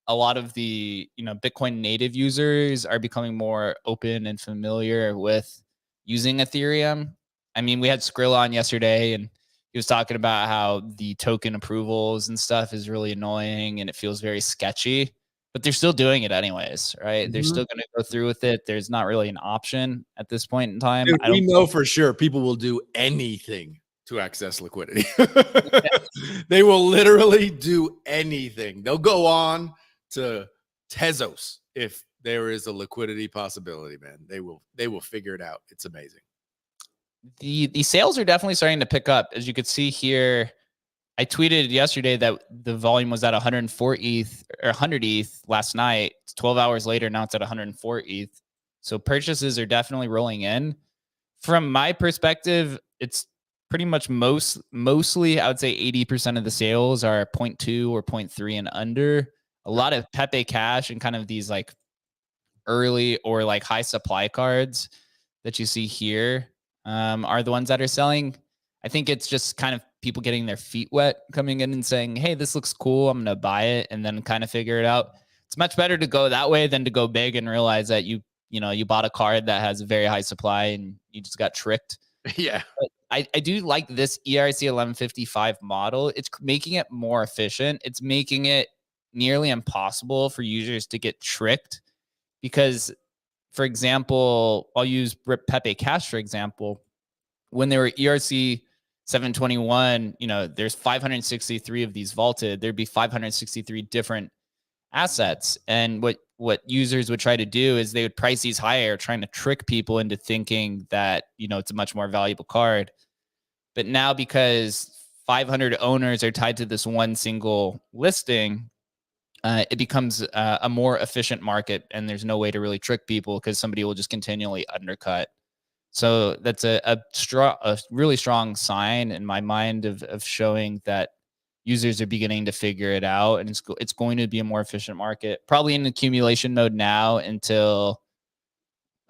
a lot of the Bitcoin native users are becoming more open and familiar with using Ethereum. I mean, we had Skrill on yesterday and he was talking about how the token approvals and stuff is really annoying and it feels very sketchy, but they're still doing it anyways, right? Mm-hmm. They're still going to go through with it. There's not really an option at this point in time. Dude, we know for sure people will do anything to access liquidity. They will literally do anything. They'll go on to Tezos if there is a liquidity possibility, man. They will figure it out. It's amazing. The sales are definitely starting to pick up. As you could see here, I tweeted yesterday that the volume was at 104 ETH or 100 ETH last night. 12 hours later, now it's at 104 ETH. So purchases are definitely rolling in. From my perspective, it's pretty much mostly, I would say 80% of the sales are 0.2 or 0.3 and under. A lot of Pepe Cash and kind of these like early or like high supply cards that you see here are the ones that are selling. I think it's just kind of people getting their feet wet, coming in and saying, hey, this looks cool, I'm going to buy it, and then kind of figure it out. It's much better to go that way than to go big and realize that you bought a card that has a very high supply and you just got tricked. Yeah. But I do like this ERC 1155 model. It's making it more efficient. It's making it nearly impossible for users to get tricked because, for example, I'll use Pepe Cash, for example. When they were ERC 721, there's 563 of these vaulted. There'd be 563 different assets. And what users would try to do is they would price these higher, trying to trick people into thinking that, it's a much more valuable card. But now because 500 owners are tied to this one single listing, it becomes a more efficient market, and there's no way to really trick people because somebody will just continually undercut. So that's a really strong sign in my mind of showing that users are beginning to figure it out, and it's going to be a more efficient market, probably in accumulation mode now until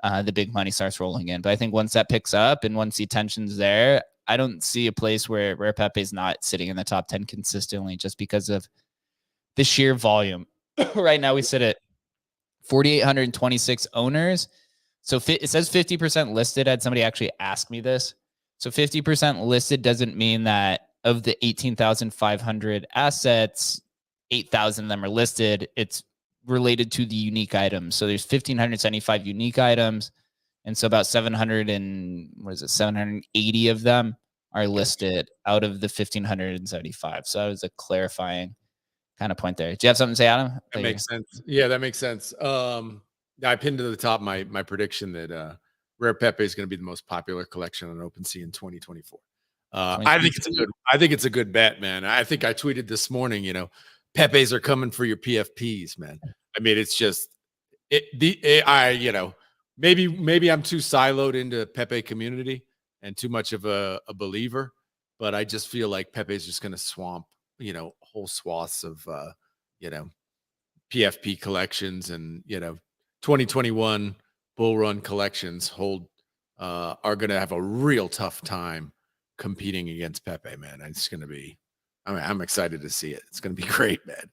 the big money starts rolling in. But I think once that picks up and once the attention's there, I don't see a place where Rare Pepe is not sitting in the top 10 consistently just because of the sheer volume. Right now we sit at 4,826 owners. So it says 50% listed. I had somebody actually ask me this. So 50% listed doesn't mean that of the 18,500 assets, 8,000 of them are listed. It's related to the unique items. So there's 1,575 unique items. And so about 780 of them are listed out of the 1,575. So that was a clarifying kind of point there. Do you have something to say, Adam? That makes sense. Yeah, that makes sense. I pinned to the top my prediction that Rare Pepe is going to be the most popular collection on OpenSea in 2024. I think it's a good bet, man. I think I tweeted this morning, Pepes are coming for your PFPs, man. I mean, it's just maybe I'm too siloed into Pepe community and too much of a believer, but I just feel like Pepe is just going to swamp, whole swaths of, PFP collections and, 2021 bull run collections are going to have a real tough time competing against Pepe, man. It's going to be, I'm excited to see it. It's going to be great, man.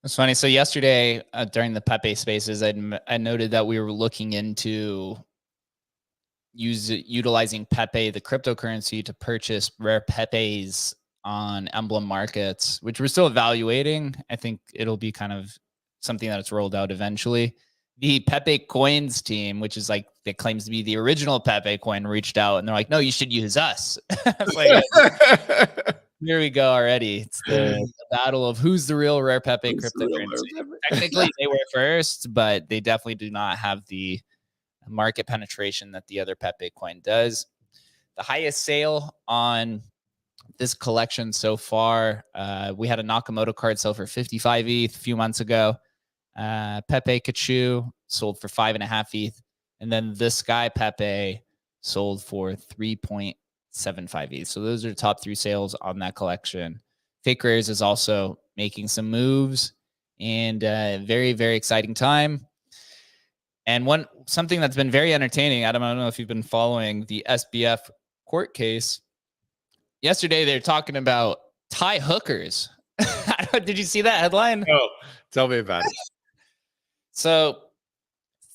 That's funny. So yesterday during the Pepe spaces, I noted that we were looking into utilizing Pepe, the cryptocurrency, to purchase rare Pepes on Emblem markets, which we're still evaluating. I think it'll be kind of something that's rolled out eventually. The Pepe Coins team, which is like, that claims to be the original Pepe coin, reached out and they're like, no, you should use us. Like, here we go already. It's the battle of who's the real rare Pepe cryptocurrency. Technically, they were first, but they definitely do not have the market penetration that the other Pepe coin does. The highest sale on this collection so far, we had a Nakamoto card sell for 55 ETH a few months ago. Pepe Kachu sold for 5.5 ETH. And then this guy Pepe sold for 3.75 ETH. So those are the top 3 sales on that collection. Fake Rares is also making some moves, and very, very exciting time. And something that's been very entertaining, Adam, I don't know if you've been following the SBF court case. Yesterday, they're talking about Thai hookers. Did you see that headline? Oh, tell me about it. So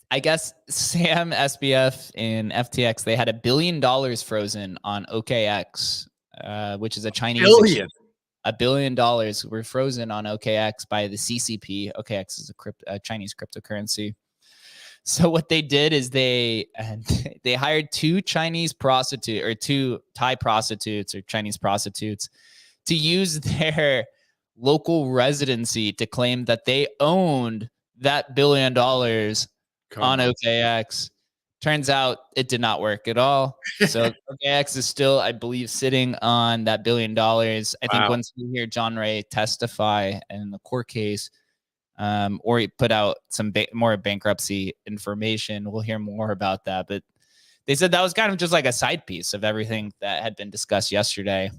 I guess Sam, SBF, and FTX, they had $1 billion frozen on OKX, which is a Chinese $1 billion were frozen on OKX by the CCP. OKX is a Chinese cryptocurrency. So what they did is they hired 2 Thai prostitutes or Chinese prostitutes to use their local residency to claim that they owned that $1 billion on OKX, Turns out it did not work at all. So OKX is still, I believe, sitting on that $1 billion. I think once we hear John Ray testify in the court case, or he put out some more bankruptcy information, we'll hear more about that. But they said that was kind of just like a side piece of everything that had been discussed yesterday.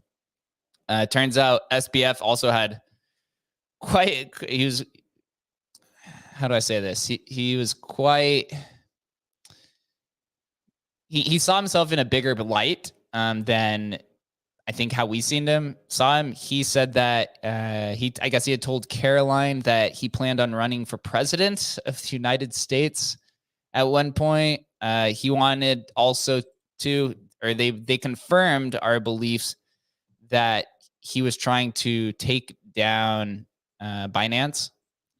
Turns out SBF also had he was, how do I say this? He was quite, he saw himself in a bigger light than I think how we saw him. He said that I guess he had told Caroline that he planned on running for president of the United States at one point. He wanted also to, or they confirmed our beliefs that he was trying to take down Binance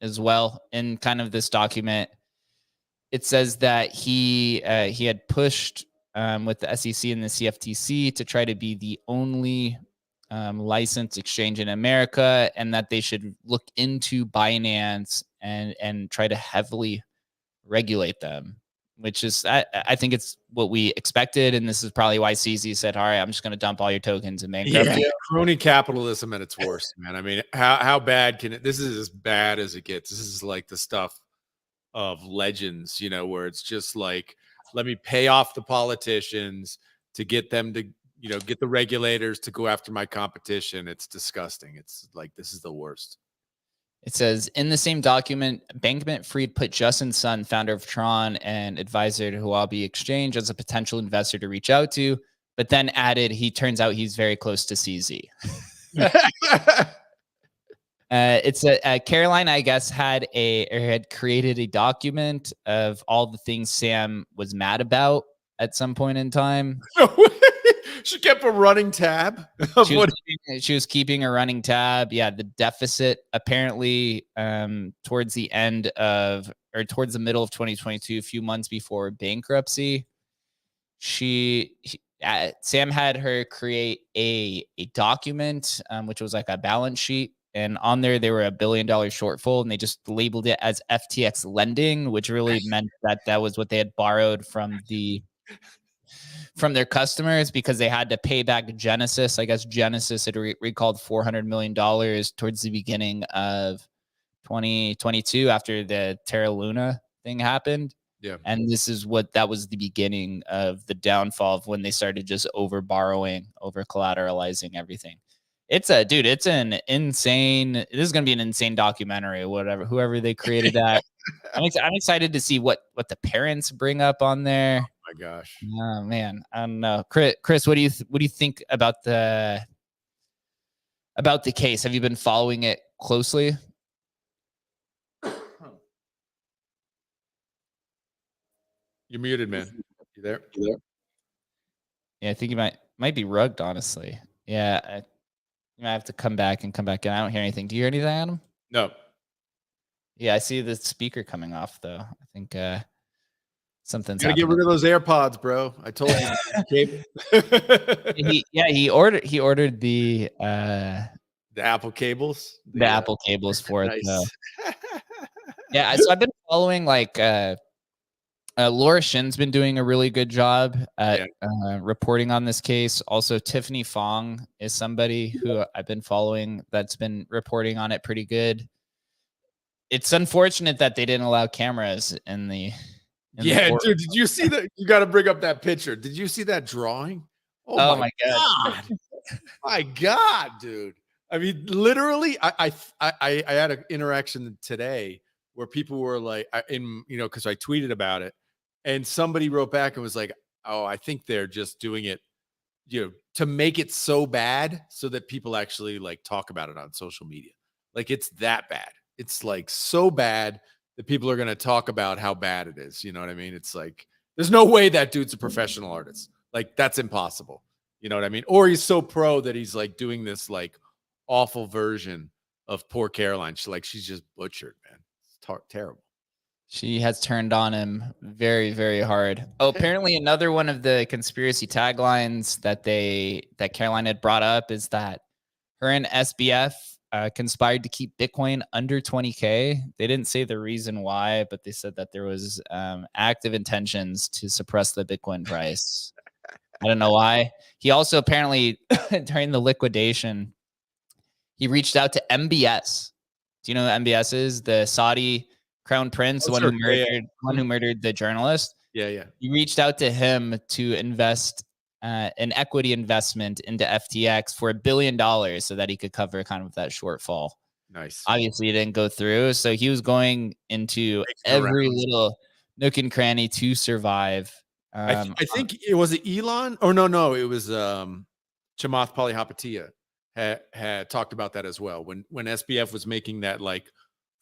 as well. In kind of this document, it says that he had pushed with the SEC and the CFTC to try to be the only licensed exchange in America, and that they should look into Binance and try to heavily regulate them, which is, I think it's what we expected. And this is probably why CZ said, all right, I'm just going to dump all your tokens in bankruptcy. Yeah, crony capitalism at its worst, man. I mean, how bad can it? This is as bad as it gets. This is like the stuff of legends, where it's just like, let me pay off the politicians to get them to, get the regulators to go after my competition. It's disgusting. It's like, this is the worst. It says in the same document, Bankman-Fried put Justin Sun, founder of Tron and advisor to Huobi Exchange, as a potential investor to reach out to, but then added, turns out he's very close to CZ. It's Caroline, I guess, had created a document of all the things Sam was mad about at some point in time. She kept a running tab. She was keeping a running tab. Yeah, the deficit apparently towards the towards the middle of 2022, a few months before bankruptcy, Sam had her create a document, which was like a balance sheet. And on there, they were $1 billion shortfall, and they just labeled it as FTX lending, which really meant that was what they had borrowed from their customers, because they had to pay back Genesis. I guess Genesis had recalled $400 million towards the beginning of 2022 after the Terra Luna thing happened. Yeah. And that was the beginning of the downfall of when they started just over borrowing, over collateralizing everything. This is going to be an insane documentary, whoever they created that. I'm excited to see what the parents bring up on there. Oh my gosh. Oh man. I don't know. Chris, what do you think about the case? Have you been following it closely? You're muted, man. You there? Yeah, I think you might be rugged, honestly. Yeah. You might have to come back in. I don't hear anything. Do you hear anything, Adam? No. Yeah, I see the speaker coming off, though. I think something's gotta happening. get rid of those AirPods, bro. I told you. he ordered the Apple cables. The Apple cables for nice. it. Yeah, so I've been following Laura Shin's been doing a really good job at reporting on this case. Also, Tiffany Fong is somebody who I've been following that's been reporting on it pretty good. It's unfortunate that they didn't allow cameras in the dude, did you see that? You got to bring up that picture. Did you see that drawing? Oh my God. My God, dude. I mean, literally, I had an interaction today where people were like, because I tweeted about it, and somebody wrote back and was like, "Oh, I think they're just doing it, to make it so bad so that people actually talk about it on social media. Like it's that bad. It's like so bad that people are going to talk about how bad it is. You know what I mean? It's like there's no way that dude's a professional artist. Like that's impossible. You know what I mean? Or he's so pro that he's doing this awful version of poor Caroline. She's just butchered, man. It's terrible. She has turned on him very, very hard. Oh, apparently another one of the conspiracy taglines that Caroline had brought up is that her and SBF conspired to keep Bitcoin under 20K. They didn't say the reason why, but they said that there was active intentions to suppress the Bitcoin price. I don't know why. He also apparently, during the liquidation, he reached out to MBS. Do you know who MBS is? The Saudi crown prince, the one who murdered the journalist. Yeah. He reached out to him to invest an equity investment into FTX for $1 billion so that he could cover kind of that shortfall. Nice. Obviously, it didn't go through. So he was going into every little nook and cranny to survive. I think it was Elon. Oh, no. It was Chamath Palihapitiya had talked about that as well. When SBF was making that like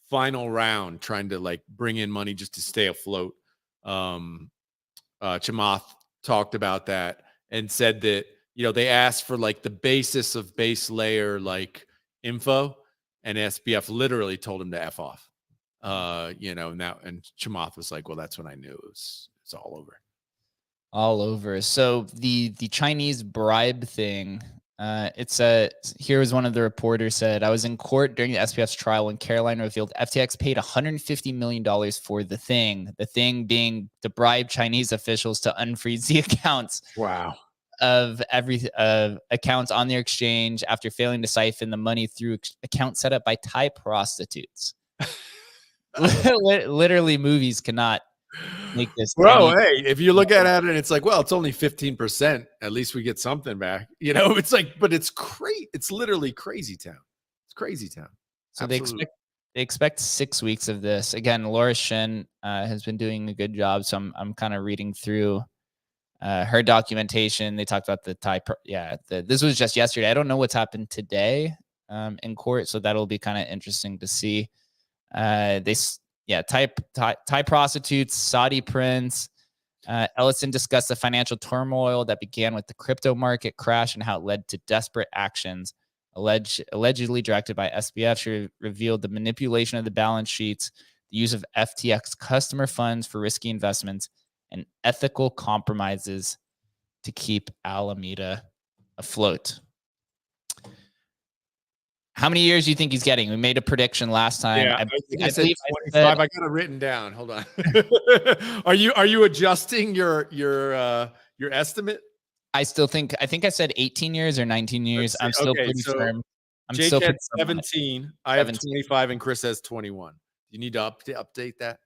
final round, trying to like bring in money just to stay afloat. Chamath talked about that and said that, they asked for like the basis of base layer, like info, and SBF literally told him to F off, now, and Chamath was like, well, that's when I knew it's all over. All over. So the Chinese bribe thing, here was one of the reporters said, I was in court during the SPF's trial when Caroline revealed FTX paid $150 million for the thing being to bribe Chinese officials to unfreeze the accounts. Wow. Of accounts on their exchange after failing to siphon the money through accounts set up by Thai prostitutes. Literally, movies cannot make this. Bro, hey, if you look at it and it's like, well, it's only 15%. At least we get something back. It's like, but it's crazy. It's literally crazy town. It's crazy town. So they expect 6 weeks of this. Again, Laura Shin has been doing a good job. So I'm kind of reading through her documentation. They talked about the Thai. This was just yesterday. I don't know what's happened today in court, so that'll be kind of interesting to see. Thai prostitutes, Saudi prince. Ellison discussed the financial turmoil that began with the crypto market crash and how it led to desperate actions allegedly directed by SBF. She revealed the manipulation of the balance sheets, the use of FTX customer funds for risky investments, and ethical compromises to keep Alameda afloat. How many years do you think he's getting? We made a prediction last time. Yeah, I said 25. I got it written down. Hold on. Are you adjusting your estimate? I think I said 18 years or 19 years. I'm still pretty firm. Jake had 17. I have 25, and Chris has 21. You need to update that.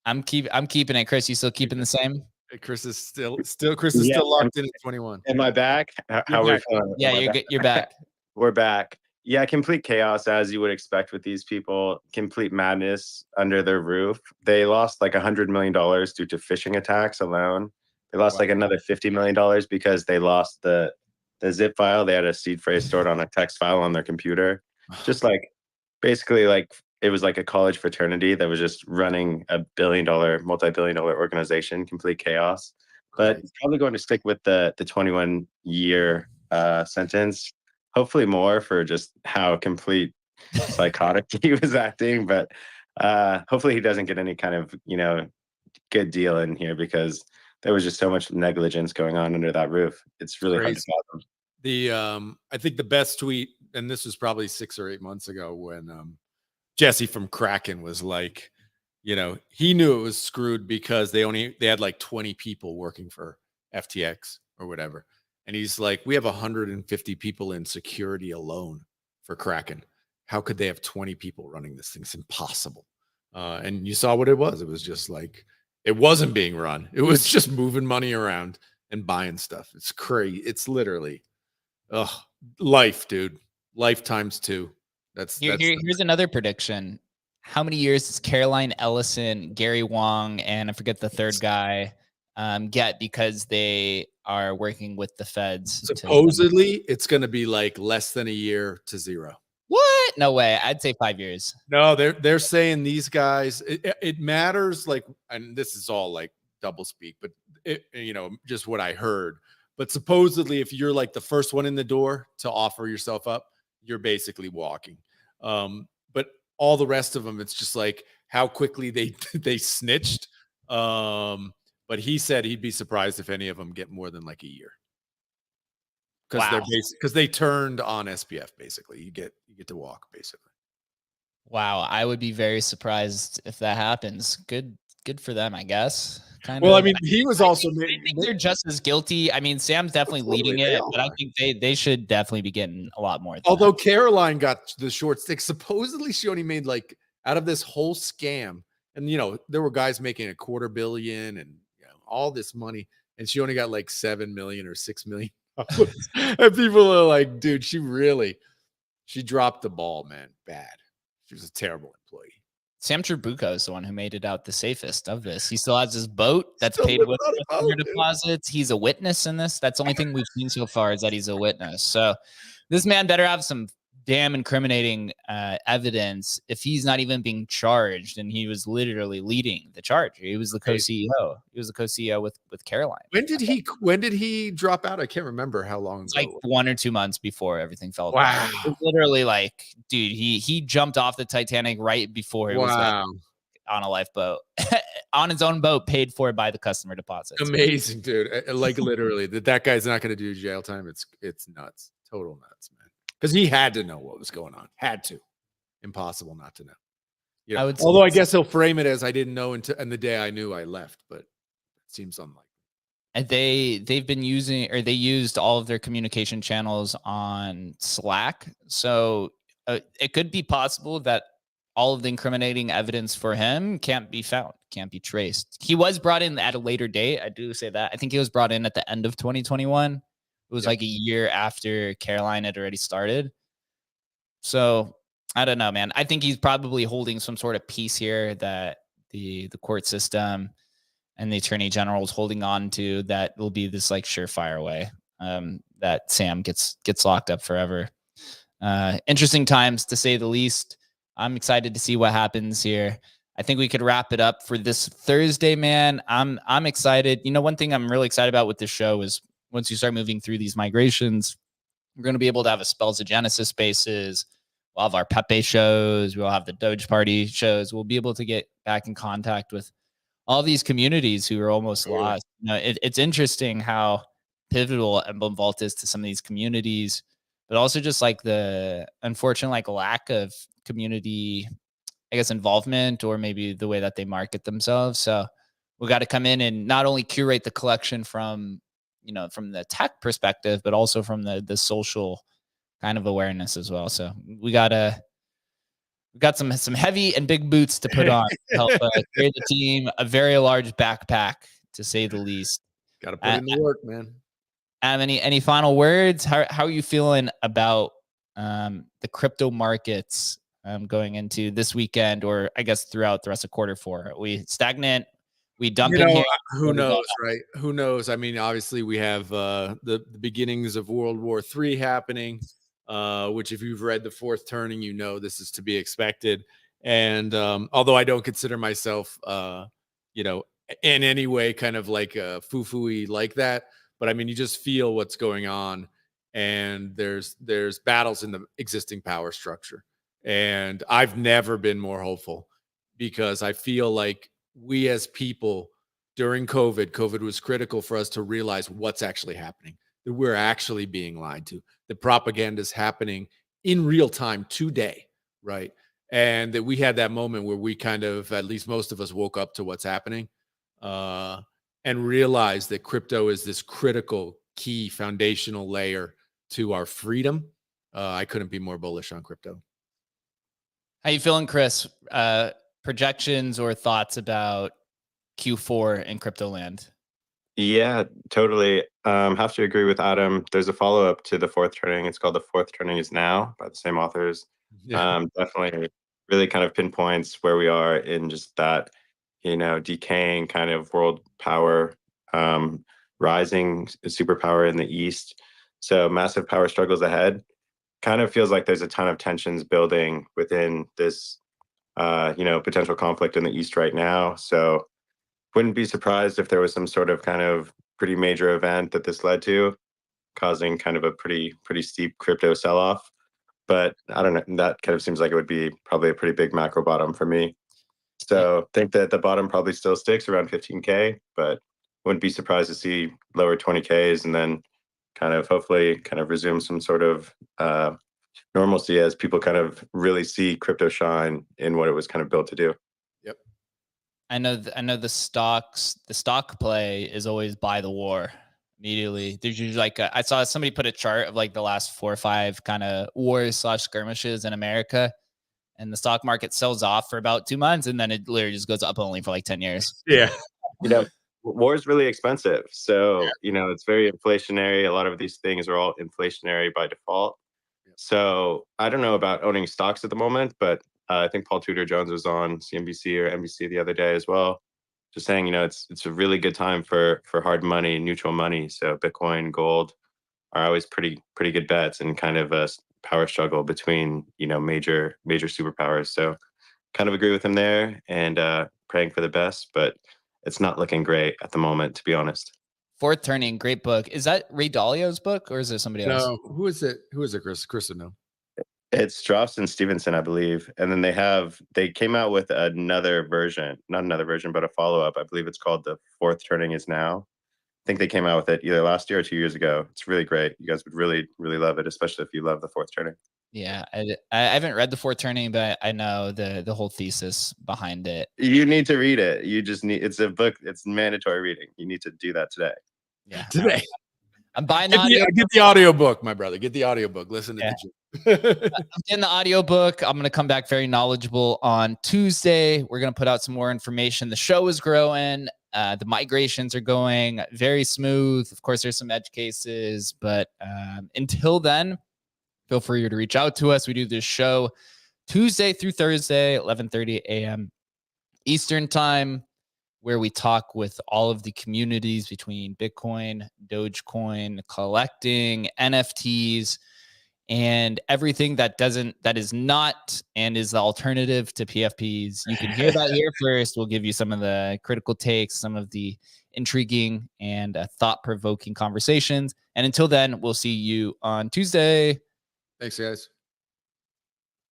I'm keeping it. Chris, you still keeping the same? Chris is still locked in at 21. Am I back? How are we feeling? Yeah, you're good. You're back. We're back. Yeah, complete chaos as you would expect with these people. Complete madness under their roof. They lost like $100 million due to phishing attacks alone. They lost like another $50 million because they lost the zip file. They had a seed phrase stored on a text file on their computer. Just like basically like it was like a college fraternity that was just running a multi-billion-dollar organization. Complete chaos. But it's probably going to stick with the 21-year sentence. Hopefully more for just how complete psychotic he was acting. But hopefully he doesn't get any kind of, good deal in here because there was just so much negligence going on under that roof. It's really hard to fathom. I think the best tweet, and this was probably 6 or 8 months ago when Jesse from Kraken was like, he knew it was screwed because they had like 20 people working for FTX or whatever. And he's like, we have 150 people in security alone for Kraken. How could they have 20 people running this thing? It's impossible. And you saw what it was. It was just like, it wasn't being run. It was just moving money around and buying stuff. It's crazy. It's literally, life, dude. Life times 2. Here's another prediction. How many years does Caroline Ellison, Gary Wong, and I forget the third guy get because they are working with the feds? Supposedly, it's going to be like less than a year to 0. What? No way. I'd say 5 years. No, they're saying these guys. It matters. Like, and this is all like double speak, but just what I heard. But supposedly, if you're like the first one in the door to offer yourself up, you're basically walking. But all the rest of them, it's just like how quickly they snitched. But he said he'd be surprised if any of them get more than like a year. because they're Wow. because they turned on SPF. Basically, you get to walk basically. Wow, I would be very surprised if that happens. Good for them, I guess. Kind Well, I of. mean, he was also I think they're just as guilty. I mean, Sam's definitely Totally, leading they it, all but I are. think they should definitely be getting a lot more. Than Although that. Caroline got the short stick, supposedly she only made like out of this whole scam, and there were guys making $250 million and all this money, and she only got like 7 million or 6 million. And people are like, dude, she dropped the ball, man. Bad. She was a terrible employee. Sam Trabucco is the one who made it out the safest of this. He still has his boat that's Still paid living with on a customer boat, dude. deposits. He's a witness in this. That's the only thing we've seen so far is that he's a witness. So this man better have some damn incriminating evidence if he's not even being charged, and he was literally leading the charge. He was the co-CEO. He was the co-CEO with Caroline. When did he drop out? I can't remember how long It's ago. like 1 or 2 months before everything fell Wow. apart. It was literally like, dude, he jumped off the Titanic right before it was like on a lifeboat, on his own boat, paid for by the customer deposits. Amazing, dude. Like literally, that guy's not going to do jail time. It's nuts, total nuts, man. Because he had to know what was going on. Had to. Impossible not to know. Yeah. Although I guess he'll frame it as I didn't know until and the day I knew I left, but it seems unlikely. And they've been using, or they used all of their communication channels on Slack. So it could be possible that all of the incriminating evidence for him can't be found, can't be traced. He was brought in at a later date. I do say that. I think he was brought in at the end of 2021. It was like a year after Caroline had already started. So I don't know, man. I think he's probably holding some sort of piece here that the court system and the attorney general is holding on to, that will be this like surefire way that Sam gets locked up forever. Interesting times, to say the least. I'm excited to see what happens here. I think we could wrap it up for this Thursday, man. I'm excited. One thing I'm really excited about with this show is once you start moving through these migrations, we're going to be able to have a Spells of Genesis spaces. We'll have our Pepe shows. We'll have the Doge Party shows. We'll be able to get back in contact with all these communities who are almost lost. It's interesting how pivotal Emblem Vault is to some of these communities, but also just like the unfortunate lack of community, I guess, involvement, or maybe the way that they market themselves. So we got to come in and not only curate the collection from the tech perspective, but also from the social kind of awareness as well. So we got some heavy and big boots to put on to help create the team, a very large backpack, to say the least. Got to put in the work, man. Any final words? How are you feeling about the crypto markets going into this weekend, or I guess throughout the rest of quarter four? Are we stagnant? We dump in here? Who knows, right? Who knows? I mean, obviously we have the beginnings of World War III happening, which if you've read The Fourth Turning, this is to be expected. And although I don't consider myself, in any way kind of like a foo-foo-y like that, but I mean, you just feel what's going on, and there's battles in the existing power structure. And I've never been more hopeful, because I feel like we as people during COVID was critical for us to realize what's actually happening, that we're actually being lied to. The propaganda is happening in real time today, right? And that we had that moment where we kind of, at least most of us, woke up to what's happening and realized that crypto is this critical, key, foundational layer to our freedom. I couldn't be more bullish on crypto. How you feeling, Chris? Projections or thoughts about Q4 in crypto land? Yeah, totally. Have to agree with Adam. There's a follow-up to The Fourth Turning. It's called The Fourth Turning Is Now, by the same authors. Yeah. Definitely really kind of pinpoints where we are in just that, decaying kind of world power, rising superpower in the East. So massive power struggles ahead. Kind of feels like there's a ton of tensions building within this, potential conflict in the East right now. So wouldn't be surprised if there was some sort of kind of pretty major event that this led to, causing kind of a pretty steep crypto sell-off. But I don't know, that kind of seems like it would be probably a pretty big macro bottom for me. So think that the bottom probably still sticks around 15K, but wouldn't be surprised to see lower 20Ks and then kind of hopefully kind of resume some sort of normalcy as people kind of really see crypto shine in what it was kind of built to do. Yep. I know the stock play is always buy the war immediately. There's usually like I saw somebody put a chart of like the last 4 or 5 kind of wars / skirmishes in America, and the stock market sells off for about 2 months, and then it literally just goes up only for like 10 years. Yeah. War is really expensive. So, it's very inflationary. A lot of these things are all inflationary by default. So I don't know about owning stocks at the moment, but I think Paul Tudor Jones was on CNBC or NBC the other day as well, just saying, it's a really good time for hard money, neutral money. So Bitcoin, gold are always pretty good bets, and kind of a power struggle between, major superpowers. So kind of agree with him there, and praying for the best, but it's not looking great at the moment, to be honest. Fourth Turning, great book. Is that Ray Dalio's book, or is it somebody else? No, who is it? Chris? Chris would know. It's Strauss and Stevenson, I believe. And then they came out with not another version, but a follow-up. I believe it's called The Fourth Turning Is Now. I think they came out with it either last year or 2 years ago. It's really great. You guys would really, really love it, especially if you love The Fourth Turning. Yeah, I haven't read The Fourth Turning, but I know the whole thesis behind it. You need to read it. You just it's a book. It's mandatory reading. You need to do that today. Yeah, today. I'm buying the audio. Get the audiobook, my brother. Get the audiobook. Listen to I'm getting the audiobook. I'm going to come back very knowledgeable on Tuesday. We're going to put out some more information. The show is growing. The migrations are going very smooth. Of course, there's some edge cases, but until then, feel free to reach out to us. We do this show Tuesday through Thursday, 11:30 a.m. Eastern time, where we talk with all of the communities between Bitcoin, Dogecoin, collecting, NFTs, and everything that is not and is the alternative to PFPs. You can hear that here first. We'll give you some of the critical takes, some of the intriguing and thought-provoking conversations. And until then, we'll see you on Tuesday. Thanks, guys.